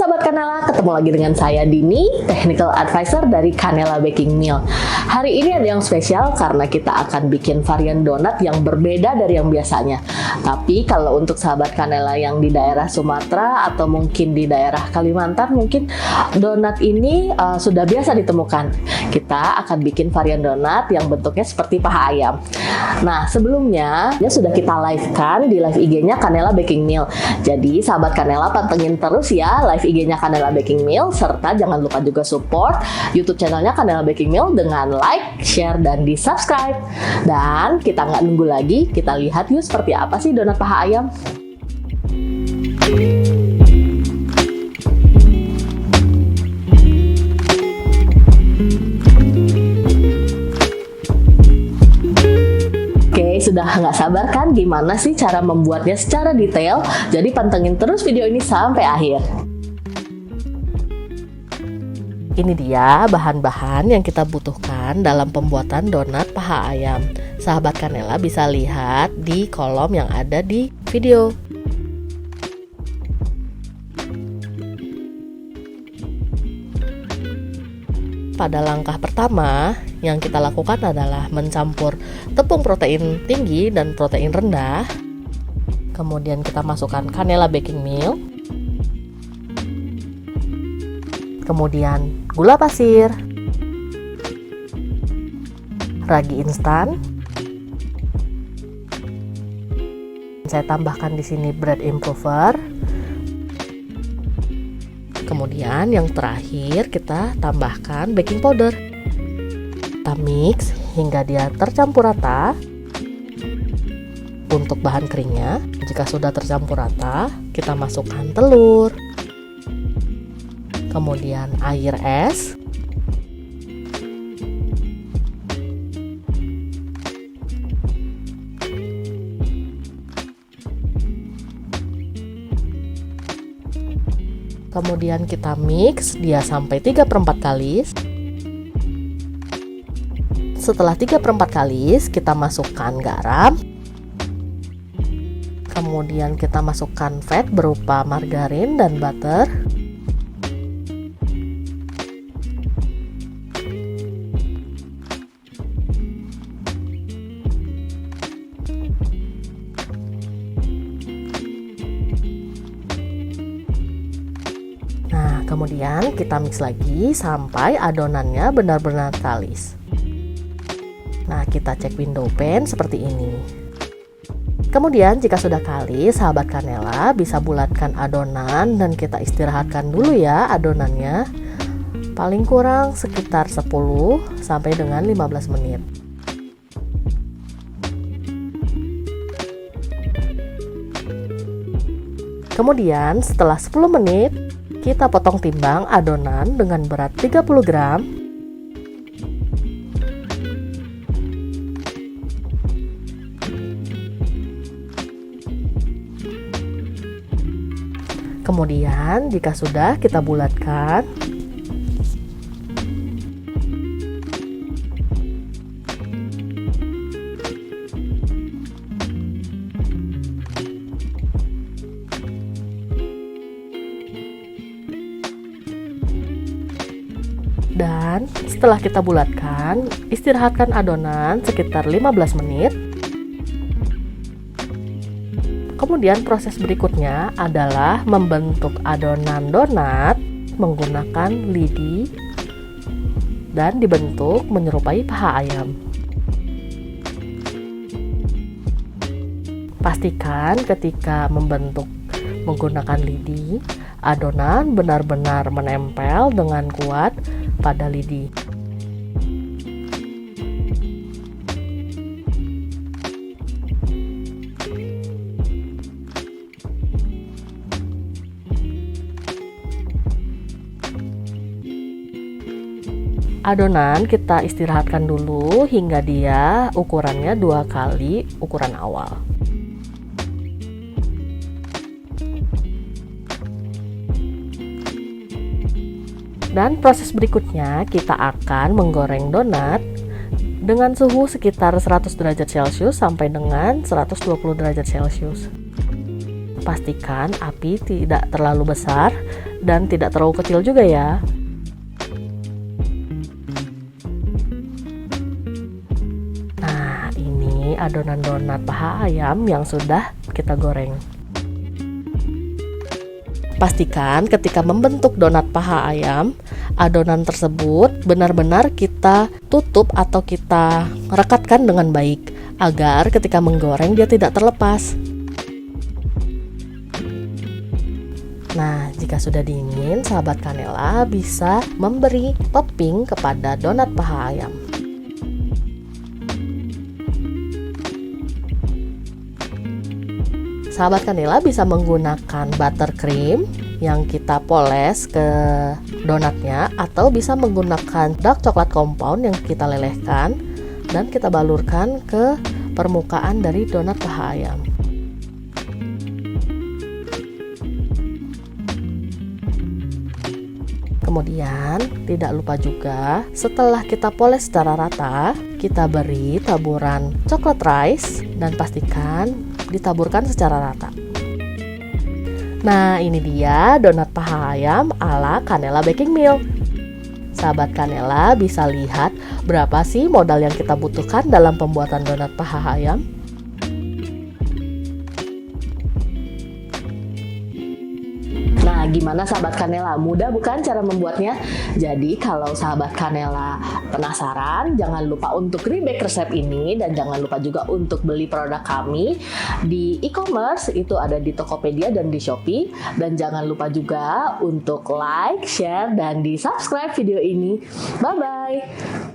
Sahabat Kanela, ketemu lagi dengan saya Dini, Technical Advisor dari Kanela Baking Mill. Hari ini ada yang spesial karena kita akan bikin varian donat yang berbeda dari yang biasanya. Tapi kalau untuk sahabat Kanela yang di daerah Sumatera atau mungkin di daerah Kalimantan, mungkin donat ini sudah biasa ditemukan. Kita akan bikin varian donat yang bentuknya seperti paha ayam. Nah, sebelumnya ya sudah kita live-kan di live IG-nya Kanela Baking Mill. Jadi sahabat Kanela pantengin terus ya live IG-nya Kanela Baking Mill, serta jangan lupa juga support YouTube channelnya Kanela Baking Mill dengan like, share, dan di subscribe. Dan kita nggak nunggu lagi, kita lihat yuk seperti apa sih donat paha ayam. Sudah nggak sabar kan gimana sih cara membuatnya secara detail? Jadi pantengin terus video ini sampai akhir. Ini dia bahan-bahan yang kita butuhkan dalam pembuatan donat paha ayam. Sahabat Kanela bisa lihat di kolom yang ada di video. Pada langkah pertama, yang kita lakukan adalah mencampur tepung protein tinggi dan protein rendah. Kemudian kita masukkan Kanela Baking Mill. Kemudian gula pasir, ragi instan. Saya tambahkan di sini bread improver. Kemudian yang terakhir kita tambahkan baking powder. Kita mix hingga dia tercampur rata. Untuk bahan keringnya, jika sudah tercampur rata, kita masukkan telur. Kemudian air es. Kemudian kita mix dia sampai 3/4 kali. Setelah 3/4 kali, kita masukkan garam. Kemudian kita masukkan fat berupa margarin dan butter. Kemudian kita mix lagi sampai adonannya benar-benar kalis. Nah, kita cek window pan seperti ini. Kemudian jika sudah kalis, sahabat Kanela bisa bulatkan adonan dan kita istirahatkan dulu ya adonannya. Paling kurang sekitar 10 sampai dengan 15 menit. Kemudian setelah 10 menit, kita potong timbang adonan dengan berat 30 gram. Kemudian jika sudah, kita bulatkan. Dan setelah kita bulatkan, istirahatkan adonan sekitar 15 menit. Kemudian proses berikutnya adalah membentuk adonan donat menggunakan lidi dan dibentuk menyerupai paha ayam. Pastikan ketika membentuk menggunakan lidi, adonan benar-benar menempel dengan kuat pada lidi. Adonan kita istirahatkan dulu hingga dia ukurannya 2 kali ukuran awal. Dan proses berikutnya kita akan menggoreng donat dengan suhu sekitar 100 derajat Celcius sampai dengan 120 derajat Celcius. Pastikan api tidak terlalu besar dan tidak terlalu kecil juga ya. Nah, ini adonan donat paha ayam yang sudah kita goreng. Pastikan ketika membentuk donat paha ayam, adonan tersebut benar-benar kita tutup atau kita rekatkan dengan baik agar ketika menggoreng dia tidak terlepas. Nah, jika sudah dingin, sahabat Kanela bisa memberi topping kepada donat paha ayam. Sahabat Kanela bisa menggunakan buttercream yang kita poles ke donatnya, atau bisa menggunakan dark coklat compound yang kita lelehkan dan kita balurkan ke permukaan dari donat paha ayam. Kemudian tidak lupa juga setelah kita poles secara rata, kita beri taburan coklat rice dan pastikan ditaburkan secara rata. Nah, ini dia donat paha ayam ala Kanela Baking Mill. Sahabat Kanela bisa lihat berapa sih modal yang kita butuhkan dalam pembuatan donat paha ayam. Nah, gimana sahabat Kanela? Mudah bukan cara membuatnya? Jadi kalau sahabat Kanela penasaran, jangan lupa untuk remake resep ini dan jangan lupa juga untuk beli produk kami di e-commerce, itu ada di Tokopedia dan di Shopee. Dan jangan lupa juga untuk like, share, dan di subscribe video ini. Bye-bye!